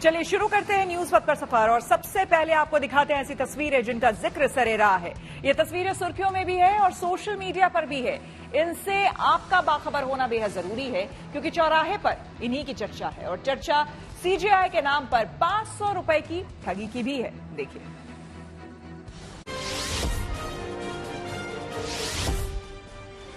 चलिए शुरू करते हैं न्यूज पथ पर सफर और सबसे पहले आपको दिखाते हैं ऐसी तस्वीरें जिनका जिक्र सरे रहा है। ये तस्वीरें सुर्खियों में भी है और सोशल मीडिया पर भी है। इनसे आपका बाखबर होना बेहद जरूरी है क्योंकि चौराहे पर इन्हीं की चर्चा है और चर्चा सीजेआई के नाम पर 500 रुपए की ठगी की भी है। देखिए,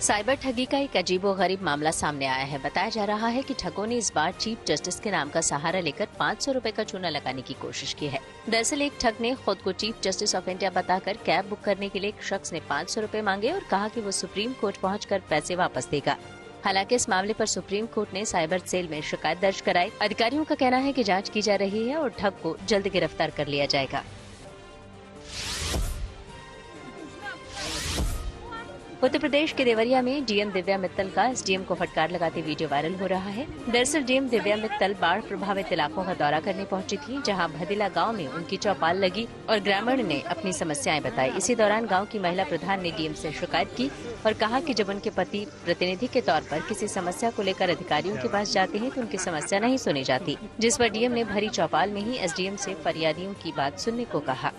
साइबर ठगी का एक अजीबोगरीब मामला सामने आया है। बताया जा रहा है कि ठगों ने इस बार चीफ जस्टिस के नाम का सहारा लेकर 500 रुपए का चूना लगाने की कोशिश की है। दरअसल एक ठग ने खुद को चीफ जस्टिस ऑफ इंडिया बताकर कैब बुक करने के लिए एक शख्स ने 500 रुपए मांगे और कहा कि वो सुप्रीम कोर्ट पहुंचकर पैसे वापस देगा। हालांकि इस मामले पर सुप्रीम कोर्ट ने साइबर सेल में शिकायत दर्ज कराई। अधिकारियों का कहना है कि जांच की जा रही है और ठग को जल्द गिरफ्तार कर लिया जाएगा। उत्तर प्रदेश के देवरिया में डीएम दिव्या मित्तल का एसडीएम को फटकार लगाते वीडियो वायरल हो रहा है। दरअसल डीएम दिव्या मित्तल बाढ़ प्रभावित इलाकों का दौरा करने पहुंची थी, जहां भदिला गांव में उनकी चौपाल लगी और ग्रामीण ने अपनी समस्याएं बताई। इसी दौरान गांव की महिला प्रधान ने डीएम से शिकायत की और कहा कि जब उनके पति प्रतिनिधि के तौर पर किसी समस्या को लेकर अधिकारियों के पास जाते हैं तो उनकी समस्या नहीं सुनी जाती, जिस पर डीएम ने भरी चौपाल में ही एसडीएम से फरियादियों की बात सुनने को कहा।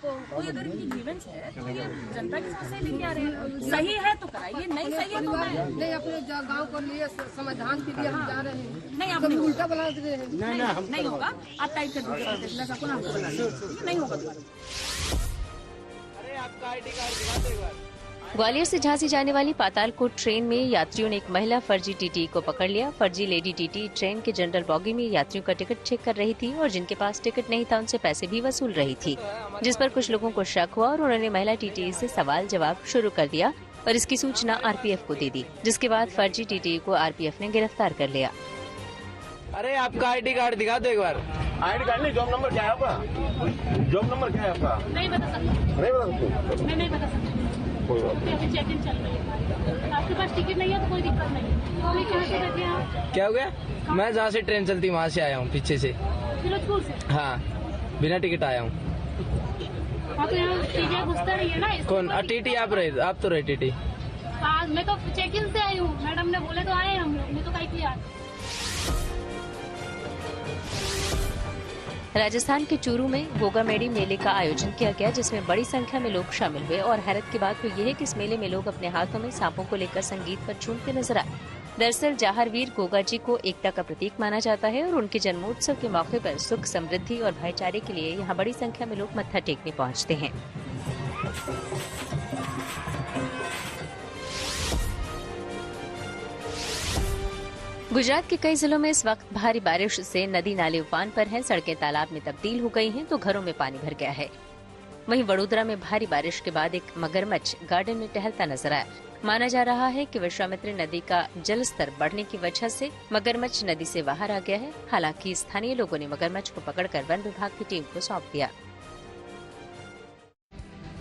कोई अगर इनकी ग्रीवेंस है तो ये जनता की समस्या लेके आ रहे हैं, सही है तो कराइए, नहीं सही है तो नहीं। अपने गांव को लिए समाधान के लिए हम जा रहे हैं। नहीं, आप उल्टा बना रहे हैं। नहीं होगा, आप टाइप कर दीजिए, नहीं होगा। अरे आपका आईडी कार्ड दिखा दो एक बार। ग्वालियर से झांसी जाने वाली पातालकोट ट्रेन में यात्रियों ने एक महिला फर्जी टीटी को पकड़ लिया। फर्जी लेडी टीटी ट्रेन के जनरल बॉगी में यात्रियों का टिकट चेक कर रही थी और जिनके पास टिकट नहीं था उनसे पैसे भी वसूल रही थी, जिस पर कुछ लोगों को शक हुआ और उन्होंने महिला टीटी से सवाल जवाब शुरू कर दिया और इसकी सूचना आरपीएफ को दे दी, जिसके बाद फर्जी टीटी को आरपीएफ ने गिरफ्तार कर लिया। अरे आपका आईडी कार्ड दिखा दो एक बार। आईडी कार्ड नहीं, जॉब नंबर क्या है आपका? जॉब नंबर क्या है आपका? नहीं बता सकता। नहीं बता सकते? मैं नहीं बता सकता। अभी चेक इन चल रही है। आपके पास टिकट नहीं है तो कोई दिक्कत नहीं। तो अभी कहाँ से बैठे हैं आप? क्या हो गया? मैं जहाँ से ट्रेन चलती वहाँ से आया हूँ, पीछे से। फिरोजपुर से? हाँ, बिना टिकट आया हूँ। हाँ तो यहाँ टीटी घुसता नहीं है ना? कौन टीटी? आप तो रहे टीटी। आज मैं तो चेक इन से आई हूँ, मैडम ने बोले तो आए हम लोग, मैं तो कहीं किया। राजस्थान के चूरू में गोगा मेड़ी मेले का आयोजन किया गया, जिसमें बड़ी संख्या में लोग शामिल हुए और हैरत की बात तो यह है कि इस मेले में लोग अपने हाथों में सांपों को लेकर संगीत पर झूमते नजर आए। दरअसल जाहरवीर गोगा जी को एकता का प्रतीक माना जाता है और उनके जन्मोत्सव के मौके पर सुख, समृद्धि और भाईचारे के लिए यहाँ बड़ी संख्या में लोग मत्था टेकने पहुँचते हैं। गुजरात के कई जिलों में इस वक्त भारी बारिश से नदी नाले उफान पर हैं, सड़कें तालाब में तब्दील हो गई हैं तो घरों में पानी भर गया है। वहीं वडोदरा में भारी बारिश के बाद एक मगरमच्छ गार्डन में टहलता नजर आया। माना जा रहा है कि विश्वामित्री नदी का जलस्तर बढ़ने की वजह से मगरमच्छ नदी से बाहर आ गया है। हालांकि स्थानीय लोगों ने मगरमच्छ को पकड़कर वन विभाग की टीम को सौंप दिया।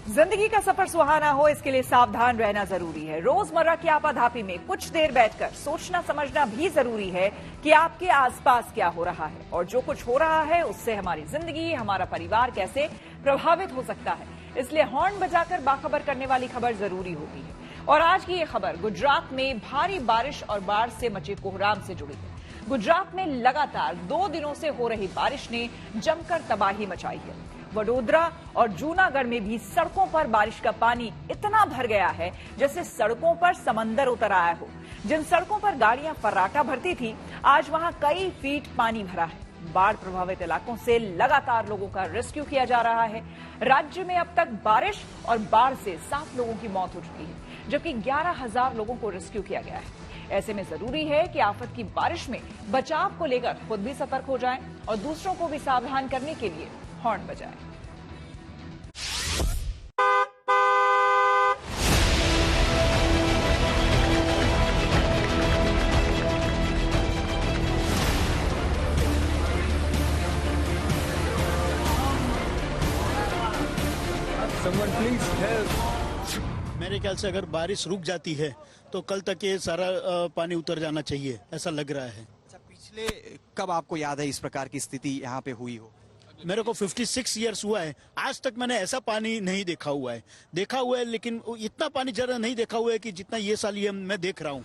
जिंदगी का सफर सुहाना हो, इसके लिए सावधान रहना जरूरी है। रोजमर्रा की आपाधापी में कुछ देर बैठकर सोचना समझना भी जरूरी है कि आपके आसपास क्या हो रहा है और जो कुछ हो रहा है उससे हमारी जिंदगी, हमारा परिवार कैसे प्रभावित हो सकता है। इसलिए हॉर्न बजाकर बाखबर करने वाली खबर जरूरी होती है। और आज की ये खबर गुजरात में भारी बारिश और बाढ़ से मचे कोहराम से जुड़ी है। गुजरात में लगातार 2 दिनों से हो रही बारिश ने जमकर तबाही मचाई है। वडोदरा और जूनागढ़ में भी सड़कों पर बारिश का पानी इतना भर गया है जैसे सड़कों पर समंदर उतर आया हो। जिन सड़कों पर गाड़ियां फर्राटा भरती थी, आज वहां कई फीट पानी भरा है। बाढ़ प्रभावित इलाकों से लगातार लोगों का रेस्क्यू किया जा रहा है। राज्य में अब तक बारिश और बाढ़ से 7 लोगों की मौत हो चुकी है, जबकि 11,000 लोगों को रेस्क्यू किया गया है। ऐसे में जरूरी है कि आफत की बारिश में बचाव को लेकर खुद भी सतर्क हो जाएं और दूसरों को भी सावधान करने के लिए हॉर्न बजाएं। मेरे ख्याल से अगर बारिश रुक जाती है तो कल तक ये सारा पानी उतर जाना चाहिए, ऐसा लग रहा है। अच्छा, पिछले कब आपको याद है इस प्रकार की स्थिति यहाँ पे हुई हो? मेरे को 56 इयर्स हुआ है, आज तक मैंने ऐसा पानी नहीं देखा हुआ है, लेकिन इतना पानी जरा नहीं देखा हुआ है कि जितना ये साल ये मैं देख रहा हूँ।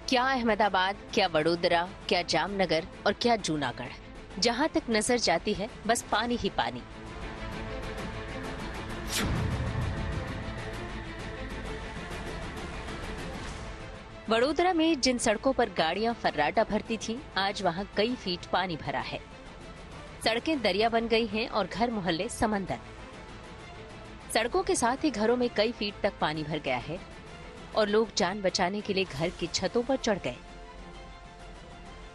क्या अहमदाबाद, क्या वडोदरा, क्या जामनगर और क्या जूनागढ़, जहां तक नजर जाती है बस पानी ही पानी। वडोदरा में जिन सड़कों पर गाड़ियां फर्राटा भरती थीं, आज वहां कई फीट पानी भरा है। सड़कें दरिया बन गई हैं और घर मोहल्ले समंदर। सड़कों के साथ ही घरों में कई फीट तक पानी भर गया है और लोग जान बचाने के लिए घर की छतों पर चढ़ गए।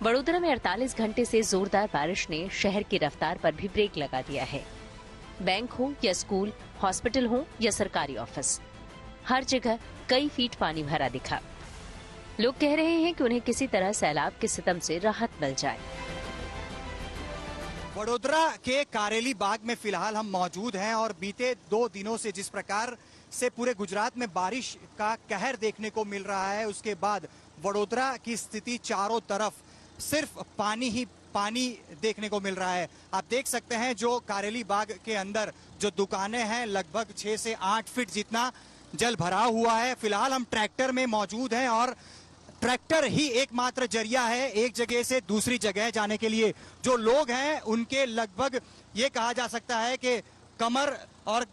वडोदरा में 48 घंटे से जोरदार बारिश ने शहर की रफ्तार पर भी ब्रेक लगा दिया है। बैंक हो या स्कूल, हॉस्पिटल हो या सरकारी ऑफिस, हर जगह कई फीट पानी भरा दिखा। लोग कह रहे हैं कि उन्हें किसी तरह सैलाब के सितम से राहत मिल जाए। वडोदरा के कारेली बाग में फिलहाल हम मौजूद हैं और बीते 2 दिनों से जिस प्रकार से पूरे गुजरात में बारिश का कहर देखने को मिल रहा है, उसके बाद वडोदरा की स्थिति चारों तरफ सिर्फ पानी ही पानी देखने को मिल रहा है। आप देख सकते हैं जो कारेली बाग के अंदर जो दुकानें हैं, लगभग 6 से 8 फीट जितना जल भराव हुआ है। फिलहाल हम ट्रैक्टर में मौजूद हैं और ट्रैक्टर ही एकमात्र जरिया है एक जगह से दूसरी जगह जाने के लिए। जो लोग हैं उनके लगभग ये कहा जा सकता है कि कमर और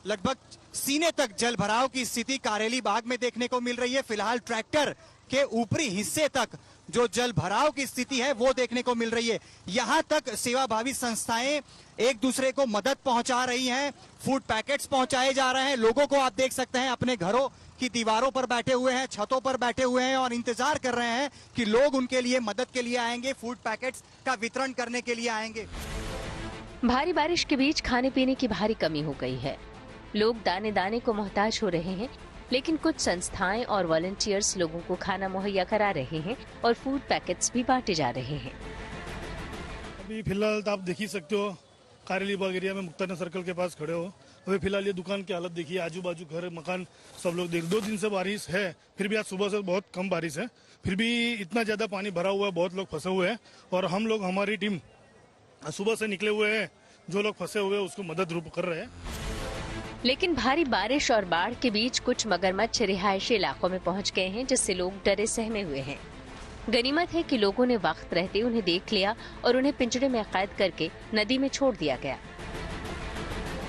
लगभग सीने तक जल भराव की स्थिति कारेली बाग में देखने को मिल रही है। फिलहाल ट्रैक्टर के ऊपरी हिस्से तक जो जल भराव की स्थिति है वो देखने को मिल रही है। यहाँ तक सेवाभावी संस्थाएं एक दूसरे को मदद पहुंचा रही हैं, फूड पैकेट्स पहुंचाए जा रहे हैं। लोगों को आप देख सकते हैं अपने घरों की दीवारों पर बैठे हुए हैं, छतों पर बैठे हुए हैं और इंतजार कर रहे हैं कि लोग उनके लिए मदद के लिए आएंगे, फूड पैकेट्स का वितरण करने के लिए आएंगे। भारी बारिश के बीच खाने पीने की भारी कमी हो गई है। लोग दाने दाने को मोहताज हो रहे हैं, लेकिन कुछ संस्थाएं और वॉलंटियर्स लोगों को खाना मुहैया करा रहे हैं और फूड पैकेट्स भी बांटे जा रहे हैं। अभी फिलहाल तो आप देख ही सकते हो, कारेली बाग एरिया में मुक्ताना सर्कल के पास खड़े हो। अभी फिलहाल ये दुकान की हालत देखिए, आजू बाजू घर मकान सब लोग देख। 2 दिन से बारिश है, फिर भी आज सुबह से बहुत कम बारिश है, फिर भी इतना ज्यादा पानी भरा हुआ है, बहुत लोग फंसे हुए हैं। और हम लोग, हमारी टीम सुबह से निकले हुए हैं, जो लोग फंसे हुए हैं उसको मदद रूप कर रहे हैं। लेकिन भारी बारिश और बाढ़ के बीच कुछ मगरमच्छ रिहायशी इलाकों में पहुंच गए हैं, जिससे लोग डरे सहमे हुए हैं। गनीमत है कि लोगों ने वक्त रहते उन्हें देख लिया और उन्हें पिंजरे में कैद करके नदी में छोड़ दिया गया।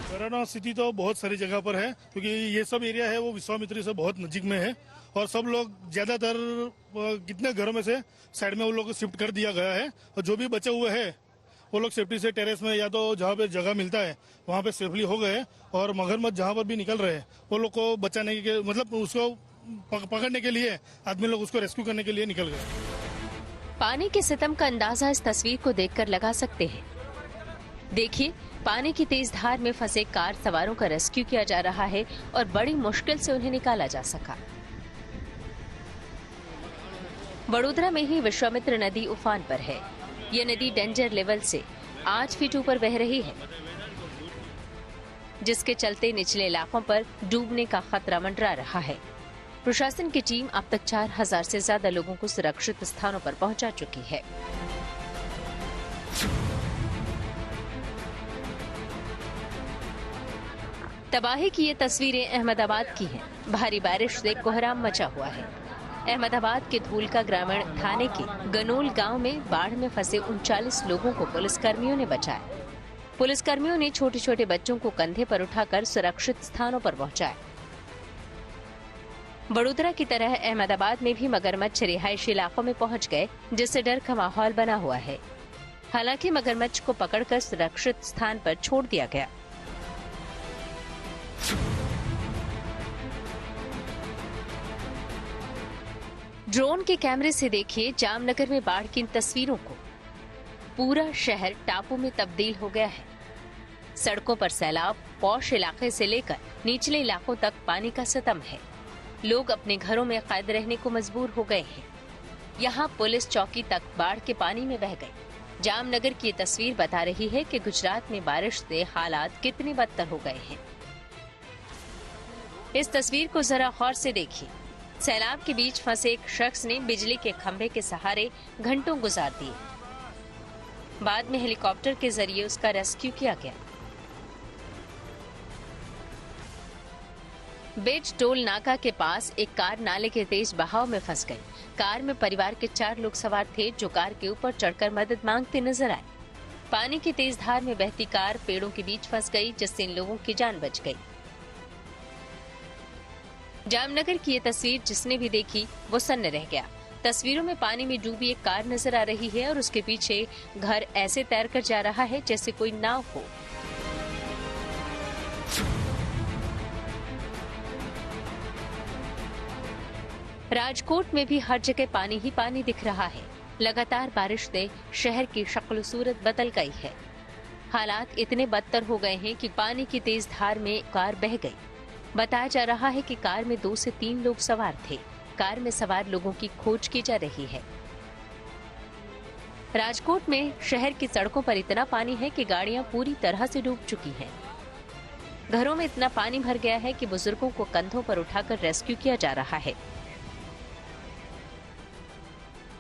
कोरोना स्थिति तो बहुत सारी जगह पर है, क्योंकि ये सब एरिया है वो विश्वामित्री से बहुत नजीक में है और सब लोग ज्यादातर कितने घरों में से साइड में वो लोग शिफ्ट कर दिया गया है और जो भी बचे हुए हैं वो लोग सेफ्टी से टेरेस में या तो जहाँ पे जगह मिलता है वहाँ पे सेफली हो गए। और मगरमच्छ जहाँ पर भी निकल रहे हैं वो लोग को बचाने के, मतलब उसको पकड़ने के लिए आदमी लोग उसको रेस्क्यू करने के लिए निकल गए। पानी के सितम का अंदाजा इस तस्वीर को देखकर लगा सकते हैं। देखिए, पानी की तेज धार में फंसे कार सवारों का रेस्क्यू किया जा रहा है और बड़ी मुश्किल से उन्हें निकाला जा सका। वडोदरा में ही विश्वामित्र नदी उफान पर है। ये नदी डेंजर लेवल से 8 फीट ऊपर बह रही है, जिसके चलते निचले इलाकों पर डूबने का खतरा मंडरा रहा है। प्रशासन की टीम अब तक 4000 से ज्यादा लोगों को सुरक्षित स्थानों पर पहुंचा चुकी है। तबाही की ये तस्वीरें अहमदाबाद की हैं। भारी बारिश से कोहराम मचा हुआ है। अहमदाबाद के धूलका ग्रामीण थाने के गनोल गांव में बाढ़ में फंसे 39 लोगों को पुलिसकर्मियों ने बचाया। पुलिसकर्मियों ने छोटे छोटे बच्चों को कंधे पर उठाकर सुरक्षित स्थानों पर पहुंचाया। वडोदरा की तरह अहमदाबाद में भी मगरमच्छ रिहायशी इलाकों में पहुंच गए, जिससे डर का माहौल बना हुआ है। हालांकि मगरमच्छ को पकड़कर सुरक्षित स्थान पर छोड़ दिया गया। ड्रोन के कैमरे से देखिए जामनगर में बाढ़ की इन तस्वीरों को। पूरा शहर टापू में तब्दील हो गया है। सड़कों पर सैलाब, पौष इलाके से लेकर निचले इलाकों तक पानी का सितम है। लोग अपने घरों में कैद रहने को मजबूर हो गए हैं। यहाँ पुलिस चौकी तक बाढ़ के पानी में बह गई। जामनगर की ये तस्वीर बता रही है कि गुजरात में बारिश से हालात कितने बदतर हो गए हैं। इस तस्वीर को जरा गौर से देखिए। सैलाब के बीच फंसे एक शख्स ने बिजली के खंभे के सहारे घंटों गुजार दिए। बाद में हेलीकॉप्टर के जरिए उसका रेस्क्यू किया गया। बेज टोल नाका के पास एक कार नाले के तेज बहाव में फंस गई। कार में परिवार के 4 लोग सवार थे जो कार के ऊपर चढ़कर मदद मांगते नजर आए। पानी की तेज धार में बहती कार पेड़ों के बीच फंस गई, जिससे इन लोगों की जान बच गई। जामनगर की ये तस्वीर जिसने भी देखी वो सन्न रह गया। तस्वीरों में पानी में डूबी एक कार नजर आ रही है और उसके पीछे घर ऐसे तैरकर जा रहा है जैसे कोई नाव हो। राजकोट में भी हर जगह पानी ही पानी दिख रहा है। लगातार बारिश से शहर की शक्ल सूरत बदल गई है। हालात इतने बदतर हो गए हैं कि पानी की तेज धार में कार बह गई। बताया जा रहा है कि कार में 2 से 3 लोग सवार थे। कार में सवार लोगों की खोज की जा रही है। राजकोट में शहर की सड़कों पर इतना पानी है कि गाड़ियां पूरी तरह से डूब चुकी हैं। घरों में इतना पानी भर गया है कि बुजुर्गों को कंधों पर उठाकर रेस्क्यू किया जा रहा है।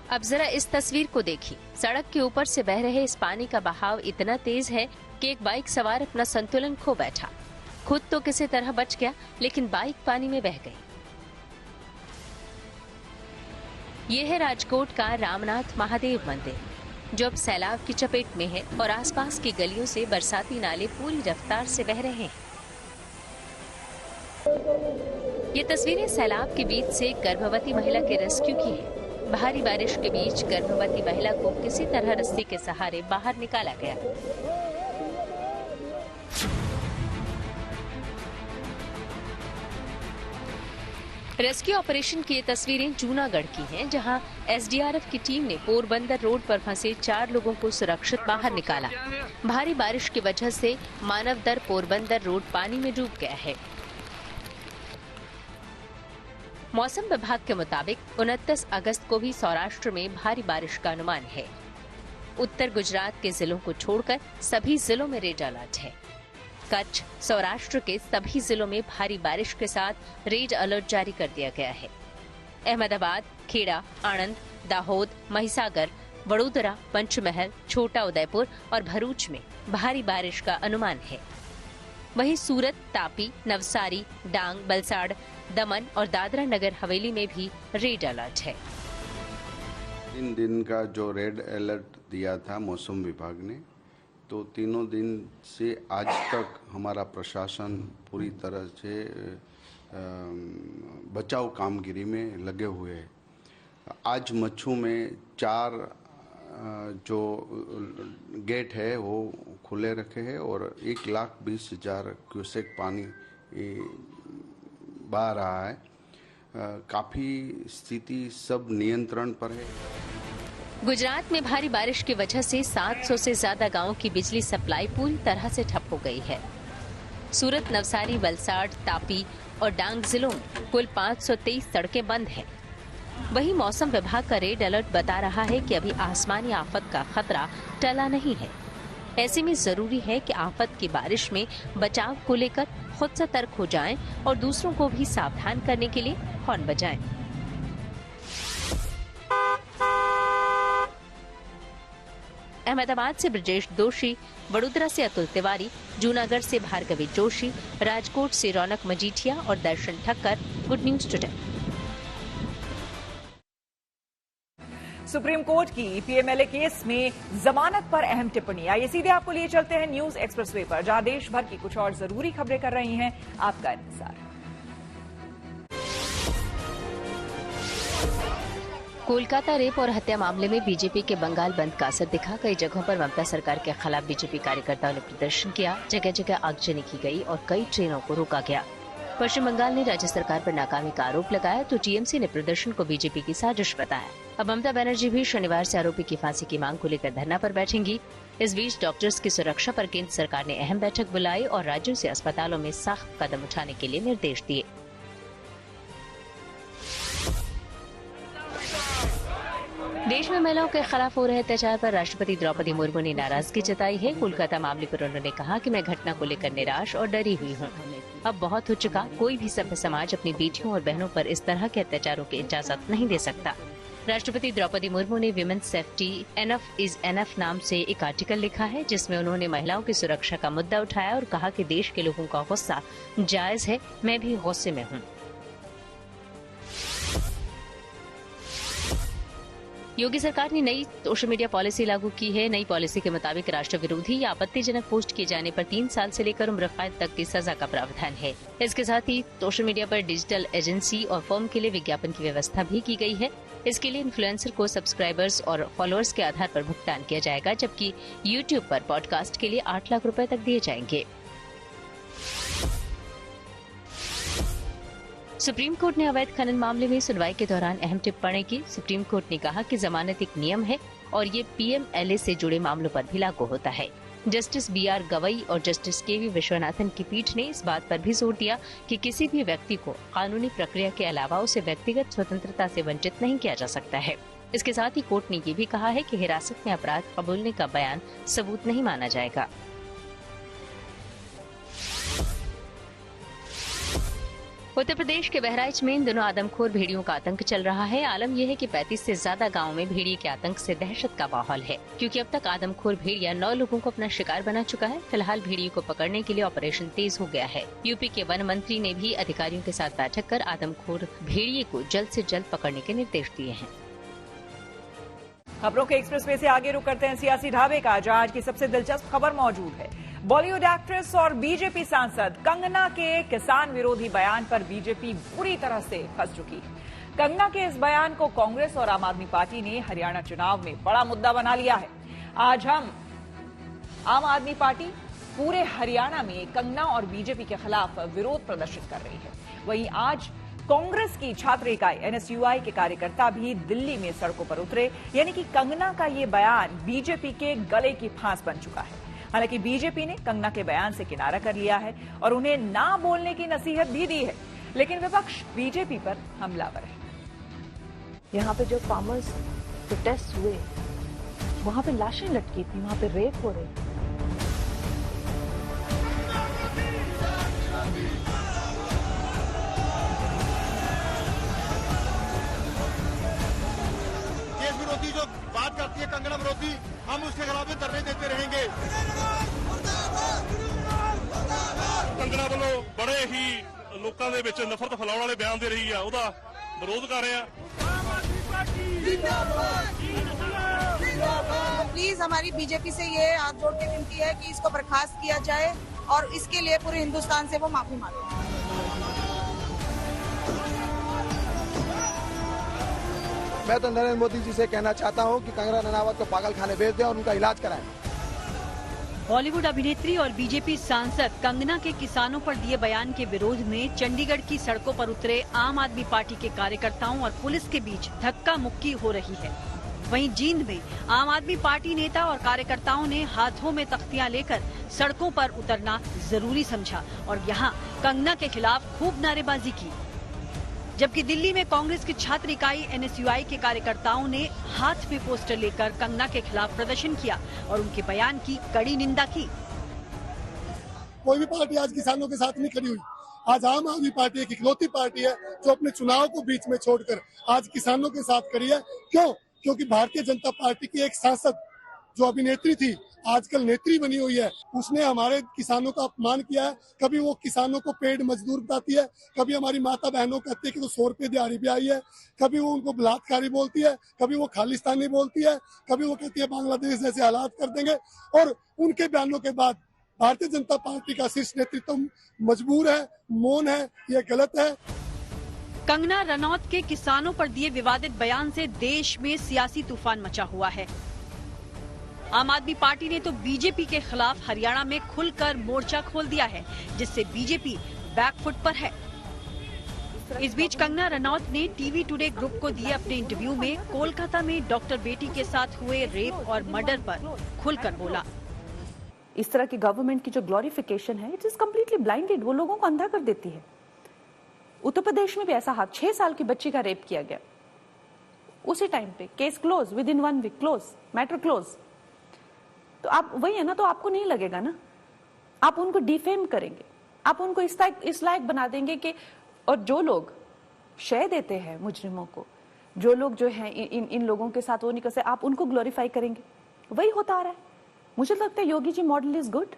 अब जरा इस तस्वीर को देखिए। सड़क के ऊपर से बह रहे इस पानी का बहाव इतना तेज है कि एक बाइक सवार अपना संतुलन खो बैठा। खुद तो किसी तरह बच गया, लेकिन बाइक पानी में बह गई। ये है राजकोट का रामनाथ महादेव मंदिर, जो अब सैलाब की चपेट में है और आसपास की गलियों से बरसाती नाले पूरी रफ्तार से बह रहे हैं। ये तस्वीरें सैलाब के बीच से गर्भवती महिला के रेस्क्यू की है। भारी बारिश के बीच गर्भवती महिला को किसी तरह रस्सी के सहारे बाहर निकाला गया। रेस्क्यू ऑपरेशन की ये तस्वीरें जूनागढ़ की हैं, जहां एसडीआरएफ की टीम ने पोरबंदर रोड पर फंसे 4 लोगों को सुरक्षित बाहर निकाला। भारी बारिश की वजह से मानवदर पोरबंदर रोड पानी में डूब गया है। मौसम विभाग के मुताबिक 29 अगस्त को भी सौराष्ट्र में भारी बारिश का अनुमान है। उत्तर गुजरात के जिलों को छोड़कर सभी जिलों में रेड अलर्ट है। कच्छ, सौराष्ट्र के सभी जिलों में भारी बारिश के साथ रेड अलर्ट जारी कर दिया गया है। अहमदाबाद, खेड़ा, आणंद, दाहोद, महिसागर, वडोदरा, पंचमहल, छोटा उदयपुर और भरूच में भारी बारिश का अनुमान है। वहीं सूरत, तापी, नवसारी, डांग, बलसाड़, दमन और दादरा नगर हवेली में भी रेड अलर्ट है। 3 दिन का जो रेड अलर्ट दिया था मौसम विभाग ने, तो तीनों दिन से आज तक हमारा प्रशासन पूरी तरह से बचाव कामगिरी में लगे हुए हैं। आज मच्छू में 4 जो गेट है वो खुले रखे हैं और 1,20,000 क्यूसेक पानी बह रहा है। काफी स्थिति सब नियंत्रण पर है। गुजरात में भारी बारिश की वजह से 700 से ज्यादा गांवों की बिजली सप्लाई पूरी तरह से ठप हो गई है। सूरत, नवसारी, वलसाड़, तापी और डांग जिलों में कुल 523 सड़कें बंद हैं। वहीं मौसम विभाग का रेड अलर्ट बता रहा है कि अभी आसमानी आफत का खतरा टला नहीं है। ऐसे में जरूरी है कि आफत की बारिश में बचाव को लेकर खुद सतर्क हो जाएं और दूसरों को भी सावधान करने के लिए हॉर्न बजाएं। अहमदाबाद से ब्रजेश दोषी, वडोदरा से अतुल तिवारी, जूनागढ़ से भार्गवी जोशी, राजकोट से रौनक मजीठिया और Darshan Thakkar, good news today. Supreme court की पीएमएलए केस में जमानत पर अहम टिप्पणी। आइए सीधे आपको लिए चलते हैं न्यूज एक्सप्रेसवे पर, जहां देश भर की कुछ और जरूरी खबरें कर रही हैं आपका इंतजार। कोलकाता रेप और हत्या मामले में बीजेपी के बंगाल बंद का असर दिखा। कई जगहों पर ममता सरकार के खिलाफ बीजेपी कार्यकर्ताओं ने प्रदर्शन किया। जगह जगह आगजनी की गई और कई ट्रेनों को रोका गया। पश्चिम बंगाल ने राज्य सरकार पर नाकामी का आरोप लगाया तो टीएमसी ने प्रदर्शन को बीजेपी की साजिश बताया। अब ममता बनर्जी भी शनिवार से आरोपी की फांसी की मांग को लेकर धरना पर बैठेंगी। इस बीच डॉक्टर्स की सुरक्षा पर केंद्र सरकार ने अहम बैठक बुलाई और राज्यों से अस्पतालों में सख्त कदम उठाने के लिए निर्देश दिए। देश में महिलाओं के खिलाफ हो रहे अत्याचार पर राष्ट्रपति द्रौपदी मुर्मू ने नाराजगी जताई है। कोलकाता मामले पर उन्होंने कहा कि मैं घटना को लेकर निराश और डरी हुई हूँ। अब बहुत हो चुका। कोई भी सभ्य समाज अपनी बेटियों और बहनों पर इस तरह के अत्याचारों की इजाजत नहीं दे सकता। राष्ट्रपति द्रौपदी मुर्मू ने women's safety enough is enough नाम से एक आर्टिकल लिखा है, जिसमें उन्होंने महिलाओं की सुरक्षा का मुद्दा उठाया और कहा कि देश के लोगों का गुस्सा जायज है, मैं भी गुस्से में हूँ। योगी सरकार ने नई सोशल मीडिया पॉलिसी लागू की है। नई पॉलिसी के मुताबिक राष्ट्र विरोधी या आपत्तिजनक पोस्ट किए जाने पर 3 साल से लेकर उम्र कैद तक की सजा का प्रावधान है। इसके साथ ही सोशल मीडिया पर डिजिटल एजेंसी और फर्म के लिए विज्ञापन की व्यवस्था भी की गई है। इसके लिए इन्फ्लुएंसर को सब्सक्राइबर्स और फॉलोअर्स के आधार पर भुगतान किया जाएगा, जबकि यूट्यूब पर पॉडकास्ट के लिए 8 लाख रुपए तक दिए जाएंगे। सुप्रीम कोर्ट ने अवैध खनन मामले में सुनवाई के दौरान अहम टिप्पणी की। सुप्रीम कोर्ट ने कहा कि जमानत एक नियम है और ये पीएमएलए से जुड़े मामलों पर भी लागू होता है। जस्टिस बीआर गवई और जस्टिस केवी विश्वनाथन की पीठ ने इस बात पर भी जोर दिया कि किसी भी व्यक्ति को कानूनी प्रक्रिया के अलावा उसे व्यक्तिगत स्वतंत्रता से वंचित नहीं किया जा सकता है। इसके साथ ही कोर्ट ने ये भी कहा है कि हिरासत में अपराध कबूलने का बयान सबूत नहीं माना जाएगा। उत्तर प्रदेश के बहराइच में इन दिनों आदमखोर भेड़ियों का आतंक चल रहा है। आलम यह है कि 35 से ज्यादा गांवों में भेड़िए के आतंक से दहशत का माहौल है, क्योंकि अब तक आदमखोर भेड़िया 9 लोगों को अपना शिकार बना चुका है। फिलहाल भेड़िए को पकड़ने के लिए ऑपरेशन तेज हो गया है। यूपी के वन मंत्री ने भी अधिकारियों के साथ बैठक कर आदमखोर भेड़िए को जल्द से जल्द पकड़ने के निर्देश दिए हैं। खबरों के एक्सप्रेस वे से आगे रुक करते हैं सियासी ढाबे का, जहां आज की सबसे दिलचस्प खबर मौजूद है। बॉलीवुड एक्ट्रेस और बीजेपी सांसद कंगना के किसान विरोधी बयान पर बीजेपी बुरी तरह से फंस चुकी है। कंगना के इस बयान को कांग्रेस और आम आदमी पार्टी ने हरियाणा चुनाव में बड़ा मुद्दा बना लिया है। आज हम आम आदमी पार्टी पूरे हरियाणा में कंगना और बीजेपी के खिलाफ विरोध प्रदर्शित कर रही है। वहीं आज कांग्रेस की छात्र इकाई एनएसयूआई के कार्यकर्ता भी दिल्ली में सड़कों पर उतरे, यानी कि कंगना का ये बयान बीजेपी के गले की फांस बन चुका है। हालांकि बीजेपी ने कंगना के बयान से किनारा कर लिया है और उन्हें ना बोलने की नसीहत भी दी है, लेकिन विपक्ष बीजेपी पर हमलावर है। यहाँ पे जो फार्मर्स प्रोटेस्ट हुए, वहां पे लाशें लटकी थी, वहां पे रेप हो रही थी। देश विरोधी जो बात करती है कंगना विरोधी, हम उसके खिलाफ भी धरने देते रहेंगे। कंगना ਵੱਲੋਂ बड़े ही लोगों ਦੇ ਵਿੱਚ ਨਫ਼ਰਤ ਫੈਲਾਉਣ ਵਾਲੇ ਬਿਆਨ ਦੇ ਰਹੀ ਆ, ਉਹਦਾ ਵਿਰੋਧ ਕਰ ਰਹੇ ਆ। प्लीज हमारी बीजेपी से ये हाथ जोड़ के विनती है कि इसको बर्खास्त किया जाए और इसके लिए पूरे हिंदुस्तान से वो माफी मांगे। मैं तो नरेंद्र मोदी जी से कहना चाहता हूं कि कंगना रनावत को पागल खाने भेज दें और उनका इलाज कराएं। बॉलीवुड अभिनेत्री और बीजेपी सांसद कंगना के किसानों पर दिए बयान के विरोध में चंडीगढ़ की सड़कों पर उतरे आम आदमी पार्टी के कार्यकर्ताओं और पुलिस के बीच धक्का मुक्की हो रही है। वहीं जींद में आम आदमी पार्टी नेता और कार्यकर्ताओं ने हाथों में तख्तियां लेकर सड़कों पर उतरना जरूरी समझा और यहां कंगना के खिलाफ खूब नारेबाजी की, जबकि दिल्ली में कांग्रेस की छात्र इकाई एनएसयूआई के कार्यकर्ताओं ने हाथ में पोस्टर लेकर कंगना के खिलाफ प्रदर्शन किया और उनके बयान की कड़ी निंदा की। कोई भी पार्टी आज किसानों के साथ नहीं खड़ी हुई। आज आम आदमी पार्टी एक इकलौती पार्टी है जो अपने चुनाव को बीच में छोड़कर आज किसानों के साथ खड़ी है। क्यों? क्योंकि भारतीय जनता पार्टी की एक सांसद जो अभिनेत्री थी आजकल नेत्री बनी हुई है, उसने हमारे किसानों का अपमान किया है। कभी वो किसानों को पेड मजदूर बताती है, कभी हमारी माता बहनों कहती है कि तो 100 रुपये दिहाड़ी भी आई है, कभी वो उनको बलात्कारी बोलती है, कभी वो खालिस्तानी बोलती है, कभी वो कहती है बांग्लादेश जैसे हालात कर देंगे। और उनके बयानों के बाद भारतीय जनता पार्टी का शीर्ष नेतृत्व मजबूर है, मौन है, ये गलत है। कंगना रनौत के किसानों पर दिए विवादित बयान से देश में सियासी तूफान मचा हुआ है। आम आदमी पार्टी ने तो बीजेपी के खिलाफ हरियाणा में खुलकर मोर्चा खोल दिया है, जिससे बीजेपी बैकफुट पर है। इस बीच कंगना रनौत ने टीवी टुडे ग्रुप को दिए अपने इंटरव्यू में कोलकाता में डॉक्टर बेटी के साथ हुए रेप और मर्डर पर खुलकर बोला। इस तरह की गवर्नमेंट की जो ग्लोरिफिकेशन है, इट इज कम्प्लीटली ब्लाइंडेड, वो लोगों को अंधा कर देती है। उत्तर प्रदेश में भी ऐसा हाथ 6 साल की बच्ची का रेप किया गया, उसी टाइम पे case close, within 1 week close, matter close. तो आप वही है ना, तो आपको नहीं लगेगा ना, आप उनको डिफेम करेंगे, आप उनको इस लायक बना देंगे कि, और जो लोग शय देते हैं मुजरिमों को, जो लोग जो हैं इन लोगों के साथ वो नहीं कर सकते, आप उनको ग्लोरीफाई करेंगे, वही होता आ रहा है। मुझे लगता है Yogi ji model is good,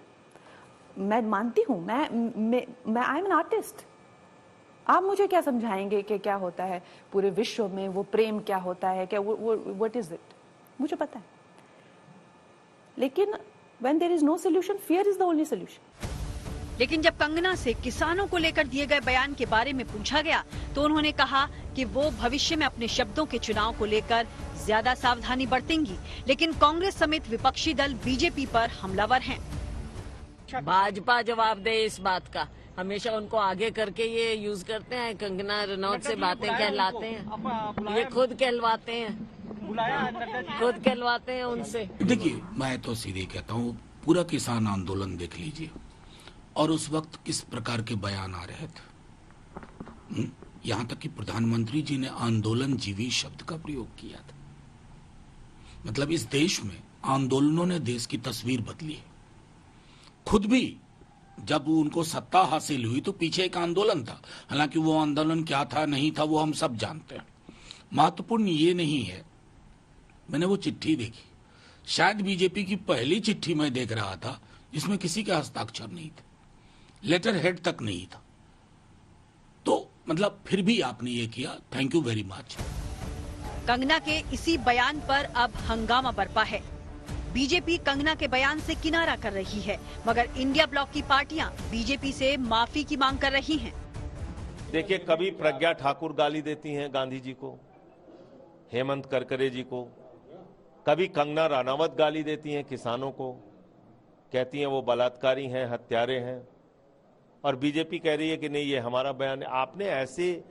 मैं मानती हूँ, मैं आई एम एन आर्टिस्ट। आप मुझे क्या समझाएंगे कि क्या होता है पूरे विश्व में, वो प्रेम क्या होता है, क्या वो व्हाट इज इट, मुझे पता है। लेकिन when there is no solution, fear is the only solution। लेकिन जब कंगना से किसानों को लेकर दिए गए बयान के बारे में पूछा गया तो उन्होंने कहा कि वो भविष्य में अपने शब्दों के चुनाव को लेकर ज्यादा सावधानी बरतेंगी, लेकिन कांग्रेस समेत विपक्षी दल बीजेपी पर हमलावर हैं। भाजपा जवाब दे इस बात का, हमेशा उनको आगे करके ये यूज करते हैं। कंगना रनौत से बातें कहलाते हैं, ये खुद कहलवाते हैं, खुद कहलवाते हैं उनसे। देखिए, मैं तो सीधे कहता हूँ, पूरा किसान आंदोलन देख लीजिए और उस वक्त किस प्रकार के बयान आ रहे थे। यहाँ तक कि प्रधानमंत्री जी ने आंदोलन जीवी शब्द का प्रयोग किया था। मतलब इस देश में आंदोलनों ने देश की तस्वीर बदली है। खुद भी जब उनको सत्ता हासिल हुई तो पीछे एक आंदोलन था, हालांकि वो आंदोलन क्या था नहीं था वो हम सब जानते हैं। महत्वपूर्ण ये नहीं है। मैंने वो चिट्ठी देखी, शायद बीजेपी की पहली चिट्ठी मैं देख रहा था जिसमें किसी का हस्ताक्षर नहीं था, लेटर हेड तक नहीं था। तो मतलब फिर भी आपने ये किया, thank you very much. Kangana के इसी बयान पर अब हंगामा बरपा है। बीजेपी कंगना के बयान से किनारा कर रही है, मगर इंडिया ब्लॉक की पार्टियां बीजेपी से माफी की मांग कर रही हैं। देखिए, कभी प्रज्ञा ठाकुर गाली देती हैं गांधी जी को, हेमंत करकरे जी को, कभी कंगना रनावत गाली देती हैं किसानों को, कहती हैं वो बलात्कारी हैं, हत्यारे हैं, और बीजेपी कह रही है कि नहीं ये हमारा बयान है। आपने ऐसे,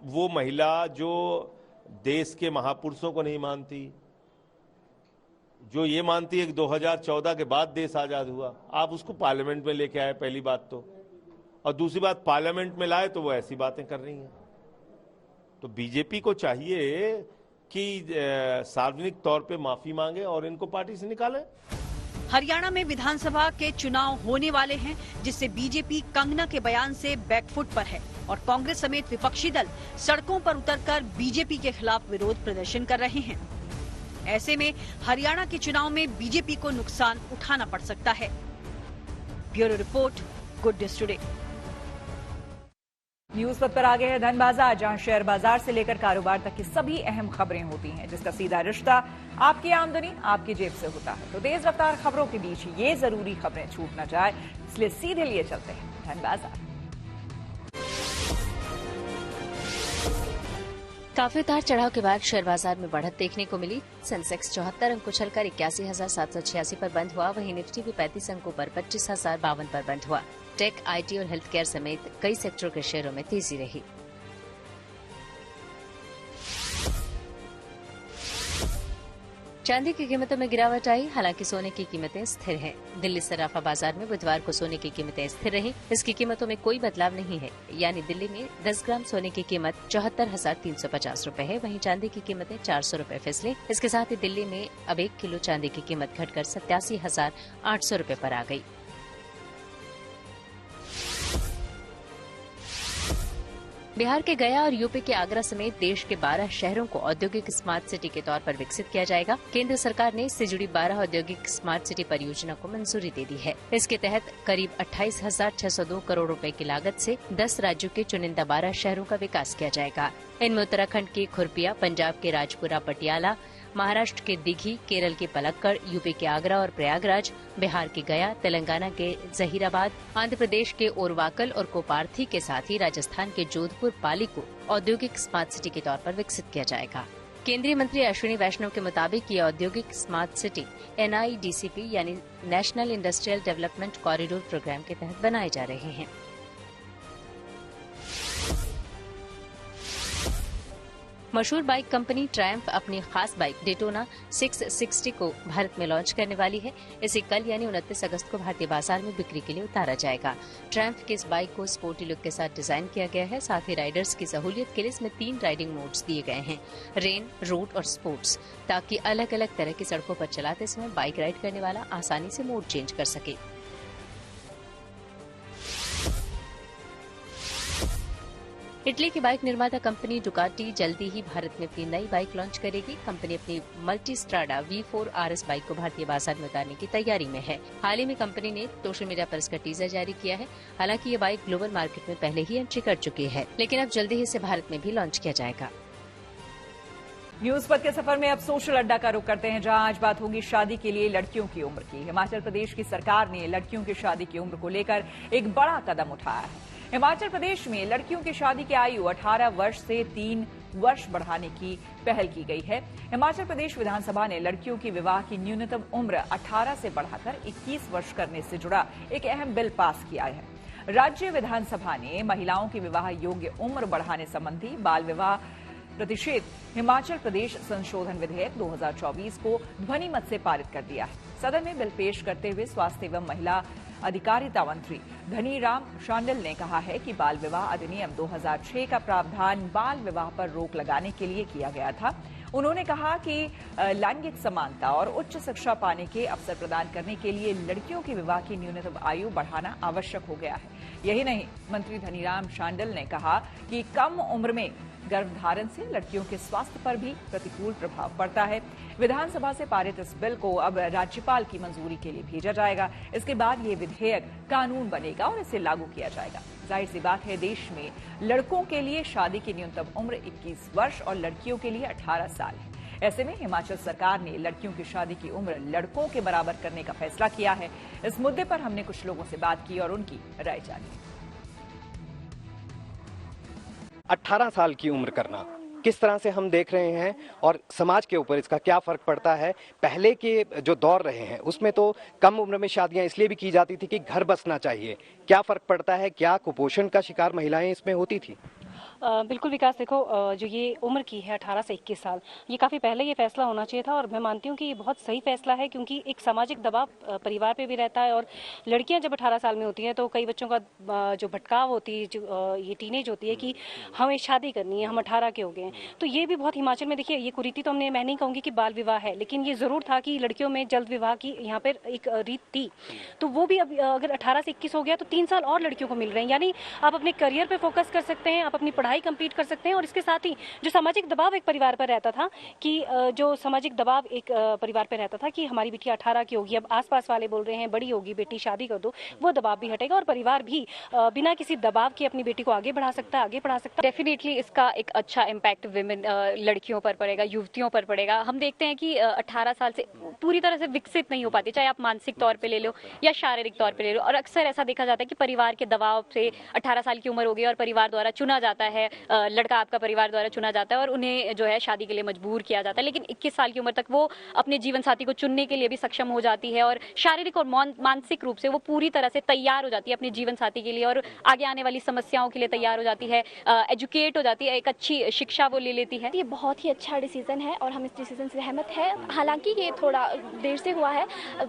वो महिला जो देश के महापुरुषों को नहीं मानती, जो ये मानती है कि 2014 के बाद देश आजाद हुआ, आप उसको पार्लियामेंट में लेके आए, पहली बात तो, और दूसरी बात पार्लियामेंट में लाए तो वो ऐसी बातें कर रही हैं। तो बीजेपी को चाहिए कि सार्वजनिक तौर पे माफी मांगे और इनको पार्टी से निकाले। हरियाणा में विधानसभा के चुनाव होने वाले हैं, जिससे बीजेपी कंगना के बयान से बैकफुट पर है और कांग्रेस समेत विपक्षी दल सड़कों पर उतरकर बीजेपी के खिलाफ विरोध प्रदर्शन कर रहे हैं। ऐसे में हरियाणा के चुनाव में बीजेपी को नुकसान उठाना पड़ सकता है। Bureau report, good news today. News पथ पर आगे है धन बाजार, जहां शेयर बाजार से लेकर कारोबार तक की सभी अहम खबरें होती हैं, जिसका सीधा रिश्ता आपकी आमदनी आपकी जेब से होता है। तो तेज रफ्तार खबरों के बीच ये जरूरी खबरें छूट न जाए, इसलिए सीधे लिए चलते हैं धन बाजार। काफी उतार चढ़ाव के बाद शेयर बाजार में बढ़त देखने को मिली। सेंसेक्स 74 अंक उछलकर 81,786 पर बंद हुआ, वहीं निफ्टी भी 35 अंकों पर 25,052 पर बंद हुआ। टेक, आईटी और हेल्थ केयर समेत कई सेक्टरों के शेयरों में तेजी रही। चांदी की कीमतों में गिरावट आई, हालांकि सोने की कीमतें स्थिर हैं। दिल्ली सराफा बाजार में बुधवार को सोने की कीमतें स्थिर रही। इसकी कीमतों में कोई बदलाव नहीं है, यानी दिल्ली में 10 ग्राम सोने की कीमत 74,350 रूपए है, वहीं चांदी की कीमतें 400 रूपए फिसली। इसके साथ ही दिल्ली में अब 1 किलो चांदी की कीमत घटकर 87,800 रूपए पर आ गई। बिहार के गया और यूपी के आगरा समेत देश के 12 शहरों को औद्योगिक स्मार्ट सिटी के तौर पर विकसित किया जाएगा। केंद्र सरकार ने इससे जुड़ी 12 औद्योगिक स्मार्ट सिटी परियोजना को मंजूरी दे दी है। इसके तहत करीब 28,602 करोड़ रुपए की लागत से 10 राज्यों के चुनिंदा 12 शहरों का विकास किया जाएगा। इनमें उत्तराखंड के खुरपिया, पंजाब के राजपुरा पटियाला, महाराष्ट्र के दिघी, केरल के पलक्कड़, यूपी के आगरा और प्रयागराज, बिहार के गया, तेलंगाना के जहीराबाद, आंध्र प्रदेश के ओरवाकल और कोपार्थी के साथ ही राजस्थान के जोधपुर पाली को औद्योगिक स्मार्ट सिटी के तौर पर विकसित किया जाएगा। केंद्रीय मंत्री अश्विनी वैष्णव के मुताबिक ये औद्योगिक स्मार्ट सिटी NIDCP यानी national industrial development corridor programme के तहत बनाए जा रहे हैं। मशहूर बाइक कंपनी ट्रायम्फ अपनी खास बाइक डेटोना 660 को भारत में लॉन्च करने वाली है। इसे कल यानी 29 अगस्त को भारतीय बाजार में बिक्री के लिए उतारा जाएगा। ट्रायम्फ की इस बाइक को स्पोर्टी लुक के साथ डिजाइन किया गया है। साथ ही राइडर्स की सहूलियत के लिए इसमें 3 राइडिंग मोड्स दिए गए हैं, रेन, रोड और स्पोर्ट्स, ताकि अलग अलग तरह की सड़कों पर चलाते समय बाइक राइड करने वाला आसानी से मोड चेंज कर सके। इटली की बाइक निर्माता कंपनी डुकाटी जल्दी ही भारत में अपनी नई बाइक लॉन्च करेगी। कंपनी अपनी multi Strada V4 RS bike को भारतीय बाजार में उतारने की तैयारी में है। हाल ही में कंपनी ने सोशल मीडिया पर इसका टीजर जारी किया है। हालांकि ये बाइक ग्लोबल मार्केट में पहले ही एंट्री कर चुकी है, लेकिन अब जल्दी ही इसे भारत में भी लॉन्च किया जाएगा। न्यूज पथ के सफर में अब सोशल अड्डा का रुख करते हैं, जहां आज बात होगी शादी के लिए लड़कियों की उम्र की। हिमाचल प्रदेश की सरकार ने लड़कियों की शादी की उम्र को लेकर एक बड़ा कदम उठाया है। हिमाचल प्रदेश में लड़कियों की शादी की आयु 18 वर्ष से 3 वर्ष बढ़ाने की पहल की गई है। हिमाचल प्रदेश विधानसभा ने लड़कियों की विवाह की न्यूनतम उम्र 18 से बढ़ाकर 21 वर्ष करने से जुड़ा एक अहम बिल पास किया है। राज्य विधानसभा ने महिलाओं की विवाह योग्य उम्र बढ़ाने संबंधी बाल विवाह प्रतिषेध हिमाचल प्रदेश संशोधन विधेयक 2024 को ध्वनिमत से पारित कर दिया है। सदन में बिल पेश करते हुए स्वास्थ्य एवं महिला अधिकारिता मंत्री धनीराम शांडिल ने कहा है कि बाल विवाह अधिनियम 2006 का प्रावधान बाल विवाह पर रोक लगाने के लिए किया गया था। उन्होंने कहा कि लैंगिक समानता और उच्च शिक्षा पाने के अवसर प्रदान करने के लिए लड़कियों की विवाह की न्यूनतम आयु बढ़ाना आवश्यक हो गया है। यही नहीं, मंत्री धनीराम शांडिल ने कहा कि कम उम्र में गर्भधारण से लड़कियों के स्वास्थ्य पर भी प्रतिकूल प्रभाव पड़ता है। विधानसभा से पारित इस बिल को अब राज्यपाल की मंजूरी के लिए भेजा जाएगा। इसके बाद ये विधेयक कानून बनेगा और इसे लागू किया जाएगा। जाहिर सी बात है, देश में लड़कों के लिए शादी की न्यूनतम उम्र 21 वर्ष और लड़कियों के लिए 18 साल है। ऐसे में हिमाचल सरकार ने लड़कियों की शादी की उम्र लड़कों के बराबर करने का फैसला किया है। इस मुद्दे पर हमने कुछ लोगों से बात की और उनकी राय जानी। 18 साल की उम्र करना किस तरह से हम देख रहे हैं और समाज के ऊपर इसका क्या फर्क पड़ता है। पहले के जो दौर रहे हैं उसमें तो कम उम्र में शादियां इसलिए भी की जाती थी कि घर बसना चाहिए। क्या फर्क पड़ता है? क्या कुपोषण का शिकार महिलाएं इसमें होती थी? बिल्कुल विकास, देखो जो ये उम्र की है 18 से 21 साल, ये काफ़ी पहले ये फैसला होना चाहिए था और मैं मानती हूँ कि ये बहुत सही फैसला है, क्योंकि एक सामाजिक दबाव परिवार पे भी रहता है और लड़कियां जब 18 साल में होती हैं तो कई बच्चों का जो भटकाव होती है, जो ये टीनेज होती है कि हमें शादी करनी है, हम 18 के हो गए हैं। तो ये भी बहुत हिमाचल में, देखिए ये कुरीति तो मैं नहीं कहूँगी कि बाल विवाह है, लेकिन ये ज़रूर था कि लड़कियों में जल्द विवाह की यहाँ पर एक रीत थी। तो वो भी अब अगर 18 से 21 हो गया तो 3 साल और लड़कियों को मिल रहे हैं, यानी आप अपने करियर पर फोकस कर सकते हैं, आप अपनी पढ़ाई कंप्लीट कर सकते हैं। और इसके साथ ही जो सामाजिक दबाव एक परिवार पर रहता था कि जो सामाजिक दबाव एक परिवार पर रहता था कि हमारी बेटी 18 की होगी, अब आसपास वाले बोल रहे हैं बड़ी होगी बेटी, शादी कर दो, वो दबाव भी हटेगा और परिवार भी बिना किसी दबाव के अपनी बेटी को आगे बढ़ा सकता है, आगे बढ़ा सकता है। डेफिनेटली इसका एक अच्छा इम्पैक्ट विमेन लड़कियों पर पड़ेगा, युवतियों पर पड़ेगा। हम देखते हैं कि 18 साल से पूरी तरह से विकसित नहीं हो पाती, चाहे आप मानसिक तौर पे ले लो या शारीरिक तौर पे ले लो। और अक्सर ऐसा देखा जाता है कि परिवार के दबाव से 18 साल की उम्र हो गई और परिवार द्वारा चुना जाता है, लड़का आपका परिवार द्वारा चुना जाता है और उन्हें जो है शादी के लिए मजबूर किया जाता है। लेकिन 21 साल की उम्र तक वो अपने जीवन साथी को चुनने के लिए भी सक्षम हो जाती है और शारीरिक और मानसिक रूप से वो पूरी तरह से तैयार हो जाती है अपने जीवन साथी के लिए और आगे आने वाली समस्याओं के लिए तैयार हो जाती है, एजुकेट हो जाती है, एक अच्छी शिक्षा वो ले लेती है। ये बहुत ही अच्छा डिसीजन है और हम इस डिसीजन से सहमत है। हालांकि ये थोड़ा देर से हुआ है,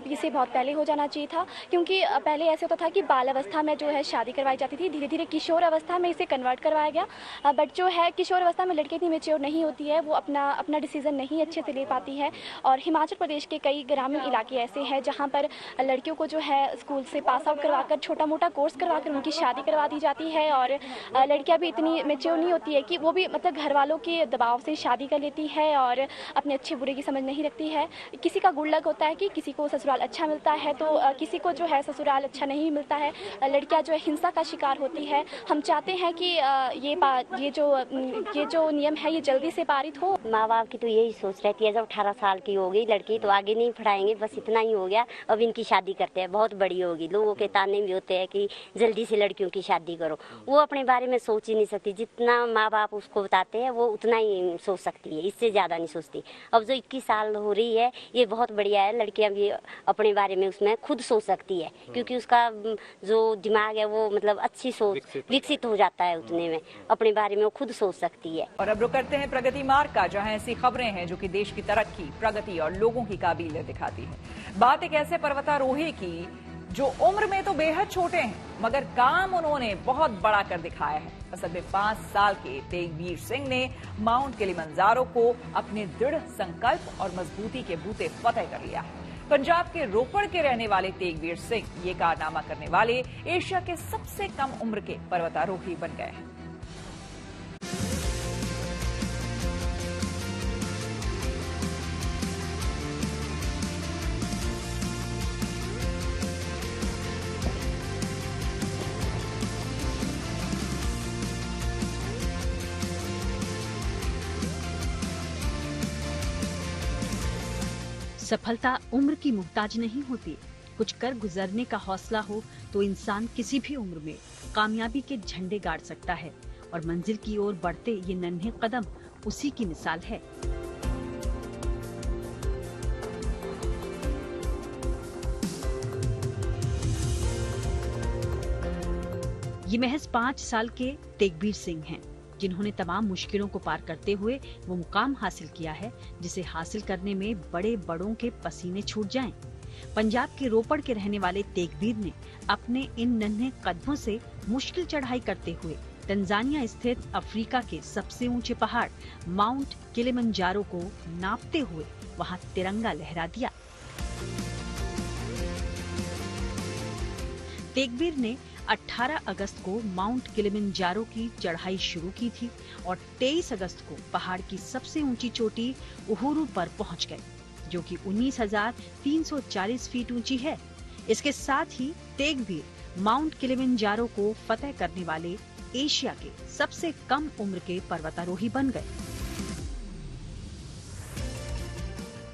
इसे बहुत पहले हो जाना चाहिए था, क्योंकि पहले ऐसे होता था कि बाल अवस्था में जो है शादी करवाई जाती थी, धीरे धीरे किशोर अवस्था में इसे कन्वर्ट करवाया गया। बट जो है किशोर अवस्था में लड़की इतनी मेच्योर नहीं होती है, वो अपना डिसीजन नहीं अच्छे से ले पाती है। और हिमाचल प्रदेश के कई ग्रामीण इलाके ऐसे हैं जहाँ पर लड़कियों को जो है स्कूल से पास आउट करवाकर छोटा मोटा कोर्स करवाकर उनकी शादी करवा दी जाती है और लड़कियाँ भी इतनी मेच्योर नहीं होती है कि वो भी मतलब घर वालों के दबाव से शादी कर लेती है और अपने अच्छे बुरे की समझ नहीं रखती है। किसी का गुड लक होता है कि किसी को ससुराल अच्छा मिलता है तो किसी को जो है ससुराल अच्छा नहीं मिलता है। लड़कियाँ जो है हिंसा का शिकार होती है। हम चाहते हैं कि ये जो नियम है ये जल्दी से पारित हो। माँ बाप की तो यही सोच रहती है, जब 18 साल की हो गई लड़की तो आगे नहीं पढ़ाएंगे, बस इतना ही हो गया, अब इनकी शादी करते हैं, बहुत बड़ी होगी। लोगों के ताने भी होते हैं कि जल्दी से लड़कियों की शादी करो, वो अपने बारे में सोच ही नहीं सकती। जितना माँ बाप उसको बताते हैं वो उतना ही सोच सकती है, इससे ज़्यादा नहीं सोचती। अब जो 21 साल हो रही है ये बहुत बढ़िया है, लड़कियाँ भी अपने बारे में उसमें खुद सोच सकती है, क्योंकि उसका जो दिमाग है वो मतलब अच्छी सोच विकसित हो जाता है, उतने में अपने बारे में वो खुद सोच सकती है। और अब रुक करते हैं प्रगति मार्ग का, जहां ऐसी खबरें हैं जो कि देश की तरक्की, प्रगति और लोगों की काबिलियत दिखाती है। बात एक ऐसे पर्वतारोही की जो उम्र में तो बेहद छोटे हैं मगर काम उन्होंने बहुत बड़ा कर दिखाया है। असल में 5 साल के तेगवीर सिंह ने माउंट किलिमंजारो को अपने दृढ़ संकल्प और मजबूती के बूते फतेह कर लिया है। पंजाब के रोपड़ के रहने वाले तेगवीर सिंह ये कारनामा करने वाले एशिया के सबसे कम उम्र के पर्वतारोही बन गए हैं। सफलता उम्र की मुहताज नहीं होती। कुछ कर गुजरने का हौसला हो तो इंसान किसी भी उम्र में कामयाबी के झंडे गाड़ सकता है और मंजिल की ओर बढ़ते ये नन्हे कदम उसी की मिसाल है। ये महज 5 साल के तेगबीर सिंह हैं, जिन्होंने तमाम मुश्किलों को पार करते हुए वो मुकाम हासिल किया है जिसे हासिल करने में बड़े बड़ों के पसीने छूट जाएं। पंजाब के रोपड़ के रहने वाले तेगबीर ने अपने इन नन्हे कदमों से मुश्किल चढ़ाई करते हुए तंजानिया स्थित अफ्रीका के सबसे ऊंचे पहाड़ माउंट किलिमंजारो को नापते हुए वहां तिरंगा लहरा दिया। तेगबीर ने 18 अगस्त को माउंट किलिमंजारो की चढ़ाई शुरू की थी और 23 अगस्त को पहाड़ की सबसे ऊंची चोटी उहुरु पर पहुंच गए, जो कि 19,340 फीट ऊंची है। इसके साथ ही तेगबीर माउंट किलिमंजारो को फतह करने वाले एशिया के सबसे कम उम्र के पर्वतारोही बन गए।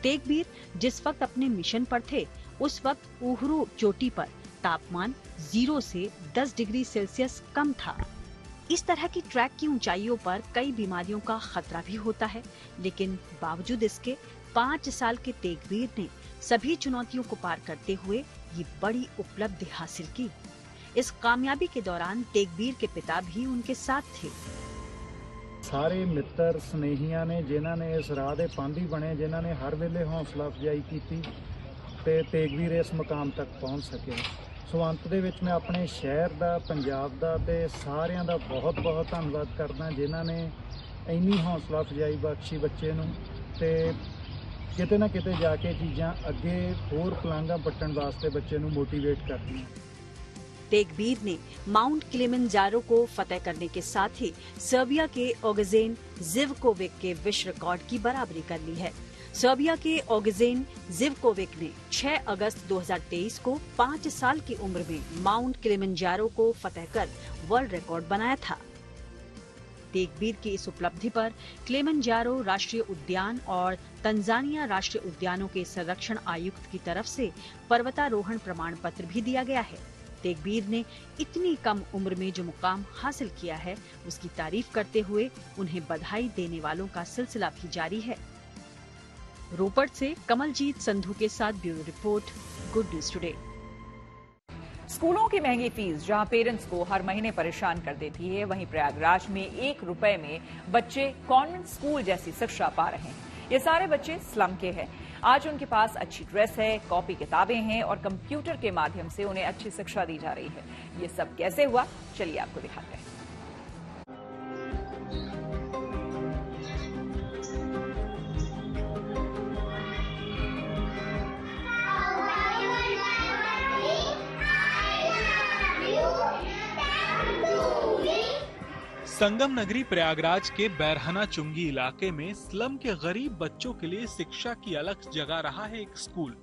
तेगबीर जिस वक्त अपने मिशन पर थे, उस वक्त उहुरु चोटी पर तापमान 0 से 10 डिग्री सेल्सियस कम था। इस तरह की ट्रैक की ऊंचाइयों पर कई बीमारियों का खतरा भी होता है, लेकिन बावजूद इसके 5 साल के तेगबीर ने सभी चुनौतियों को पार करते हुए ये बड़ी उपलब्धि हासिल की। इस कामयाबी के दौरान तेगबीर के पिता भी उनके साथ थे। सारे मित्र स्नेहियां ने जिन्हां ने इस राह दे पांधी बने, जिन्हां ने हर वेले हौसला अफजाई की ते तेगबीर इस मुकाम तक पहुंच सके। सो अंत दे विच मैं अपने शहर दा, पंजाब दा ते सारियां दा बहुत बहुत धन्नवाद करदा जिन्हां ने इन्नी हौसला अफजाई बख्शी बच्चे नूं ते किते ना किते जाके चीज़ां अगे होर पलांघां पट्टण वास्ते बच्चे नूं मोटिवेट करदियां। तेगबीर ने माउंट किलिमंजारो को फतह करने के साथ ही सर्बिया के ओगजेन जिवकोविक के विश्व रिकॉर्ड की बराबरी कर ली है। सर्बिया के ओगजेन जिवकोविक ने 6 अगस्त 2023 को 5 साल की उम्र में माउंट किलिमंजारो को फतह कर वर्ल्ड रिकॉर्ड बनाया था। तेगबीर की इस उपलब्धि पर किलिमंजारो राष्ट्रीय उद्यान और तंजानिया राष्ट्रीय उद्यानों के संरक्षण आयुक्त की तरफ से पर्वतारोहण प्रमाण पत्र भी दिया गया है। तेगबीर ने इतनी कम उम्र में जो मुकाम हासिल किया है, उसकी तारीफ करते हुए उन्हें बधाई देने वालों का सिलसिला भी जारी है। रोपड़ से कमलजीत संधू के साथ bureau report, good news today. स्कूलों की महंगी फीस जहां पेरेंट्स को हर महीने परेशान कर देती है, वहीं प्रयागराज में 1 रुपए में बच्चे कॉन्वेंट स्कूल जैसी शिक्षा पा रहे हैं। ये सारे बच्चे स्लम के हैं। आज उनके पास अच्छी ड्रेस है, कॉपी किताबें हैं और कंप्यूटर के माध्यम से उन्हें अच्छी शिक्षा दी जा रही है। ये सब कैसे हुआ, चलिए आपको दिखाते हैं। संगम नगरी प्रयागराज के बैरहना चुंगी इलाके में स्लम के गरीब बच्चों के लिए शिक्षा की अलग जगह रहा है एक स्कूल।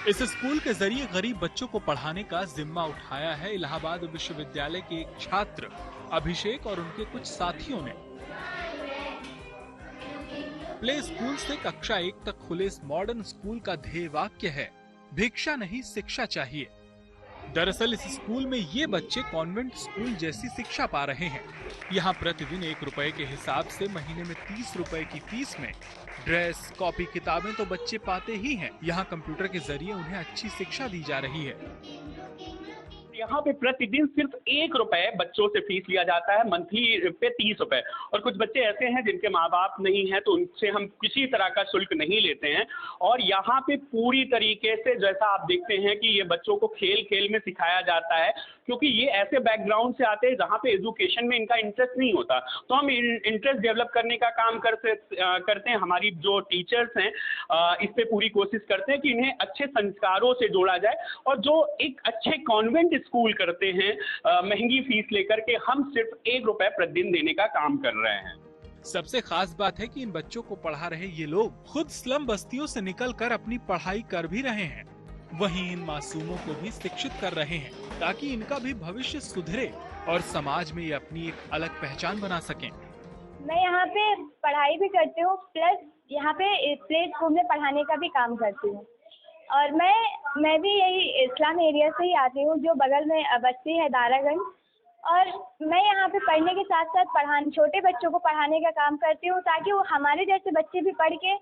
इस स्कूल के जरिए गरीब बच्चों को पढ़ाने का जिम्मा उठाया है इलाहाबाद विश्वविद्यालय के एक छात्र अभिषेक और उनके कुछ साथियों ने। प्ले स्कूल से कक्षा 1 तक खुले इस मॉडर्न स्कूल का ध्येय वाक्य है, भिक्षा नहीं शिक्षा चाहिए। दरअसल इस स्कूल में ये बच्चे कॉन्वेंट स्कूल जैसी शिक्षा पा रहे हैं। यहाँ प्रतिदिन 1 रुपए के हिसाब से महीने में 30 रुपए की फीस में ड्रेस, कॉपी, किताबें तो बच्चे पाते ही हैं। यहाँ कंप्यूटर के जरिए उन्हें अच्छी शिक्षा दी जा रही है। यहाँ पे प्रतिदिन सिर्फ 1 रुपए बच्चों से फीस लिया जाता है, मंथली पे 30 रुपए। और कुछ बच्चे ऐसे हैं जिनके माँ बाप नहीं हैं, तो उनसे हम किसी तरह का शुल्क नहीं लेते हैं। और यहाँ पे पूरी तरीके से जैसा आप देखते हैं कि ये बच्चों को खेल खेल में सिखाया जाता है, क्योंकि ये ऐसे बैकग्राउंड से आते हैं जहाँ पे एजुकेशन में इनका इंटरेस्ट नहीं होता। तो हम इंटरेस्ट डेवलप करने का काम करते हैं। हमारी जो टीचर्स हैं इस पे पूरी कोशिश करते हैं कि इन्हें अच्छे संस्कारों से जोड़ा जाए। और जो एक अच्छे कॉन्वेंट स्कूल करते हैं महंगी फीस लेकर के, हम सिर्फ 1 रुपए प्रतिदिन देने का काम कर रहे हैं। सबसे खास बात है कि इन बच्चों को पढ़ा रहे ये लोग खुद स्लम बस्तियों से निकलकर अपनी पढ़ाई कर भी रहे हैं, वहीं इन मासूमों को भी शिक्षित कर रहे हैं ताकि इनका भी भविष्य सुधरे और समाज में ये अपनी एक अलग पहचान बना सकें। मैं यहाँ पे पढ़ाई भी करती हूँ, प्लस यहाँ पे प्ले स्कूल में पढ़ाने का भी काम करती हूँ। और मैं भी यही इस्लाम एरिया से ही आती हूँ, जो बगल में बस्ती है दारागंज। और मैं यहाँ पे पढ़ने के साथ साथ छोटे बच्चों को पढ़ाने का काम करती हूँ, ताकि वो हमारे जैसे बच्चे भी पढ़ के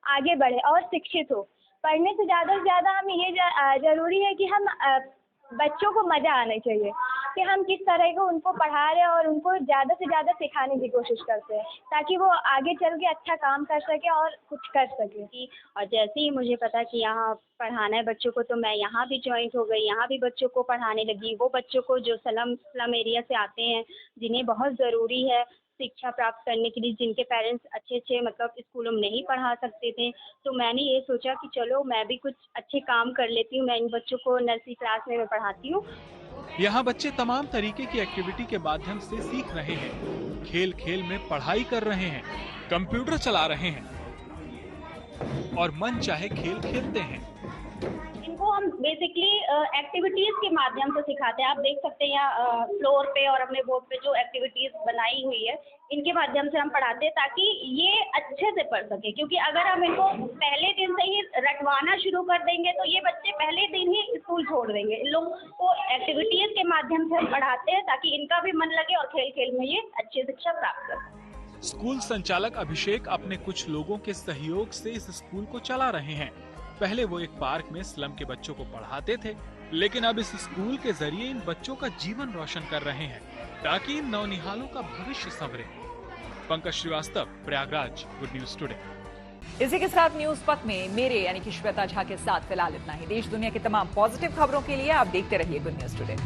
आगे बढ़े और शिक्षित हो। पढ़ने से ज़्यादा हमें ये जरूरी है कि हम बच्चों को मज़ा आना चाहिए कि हम किस तरह को उनको पढ़ा रहे हैं और उनको ज़्यादा से ज़्यादा सिखाने की कोशिश करते हैं, ताकि वो आगे चल के अच्छा काम कर सके और कुछ कर सके। और जैसे ही मुझे पता कि यहाँ पढ़ाना है बच्चों को, तो मैं यहाँ भी ज्वाइन हो गई, यहाँ भी बच्चों को पढ़ाने लगी। वो बच्चों को जो स्लम एरिया से आते हैं, जिन्हें बहुत ज़रूरी है शिक्षा प्राप्त करने के लिए, जिनके पेरेंट्स अच्छे मतलब स्कूलों में नहीं पढ़ा सकते थे, तो मैंने ये सोचा कि चलो मैं भी कुछ अच्छे काम कर लेती हूँ। मैं इन बच्चों को नर्सरी क्लास में मैं पढ़ाती हूँ। यहाँ बच्चे तमाम तरीके की एक्टिविटी के माध्यम से सीख रहे हैं, खेल खेल में पढ़ाई कर रहे हैं, कंप्यूटर चला रहे हैं और मन चाहे खेल खेलते हैं। इनको हम बेसिकली एक्टिविटीज के माध्यम से सिखाते हैं। आप देख सकते हैं यहाँ फ्लोर पे और अपने बोर्ड पे जो एक्टिविटीज बनाई हुई है, इनके माध्यम से हम पढ़ाते हैं ताकि ये अच्छे से पढ़ सके। क्योंकि अगर हम इनको पहले दिन से ही रटवाना शुरू कर देंगे तो ये बच्चे पहले दिन ही स्कूल छोड़ देंगे। इन लोगों को एक्टिविटीज के माध्यम से हम पढ़ाते हैं ताकि इनका भी मन लगे और खेल खेल में ये अच्छी शिक्षा प्राप्त कर। स्कूल संचालक अभिषेक अपने कुछ लोगों के सहयोग से इस स्कूल को चला रहे हैं। पहले वो एक पार्क में स्लम के बच्चों को पढ़ाते थे, लेकिन अब इस स्कूल के जरिए इन बच्चों का जीवन रोशन कर रहे हैं ताकि इन नौनिहालों का भविष्य संवरे। Pankaj Srivastava, Prayagraj, good news today. इसी के साथ न्यूज पथ में मेरे यानी कि श्वेता झा के साथ फिलहाल इतना ही। देश दुनिया की तमाम पॉजिटिव खबरों के लिए आप देखते रहिए गुड न्यूज टुडे।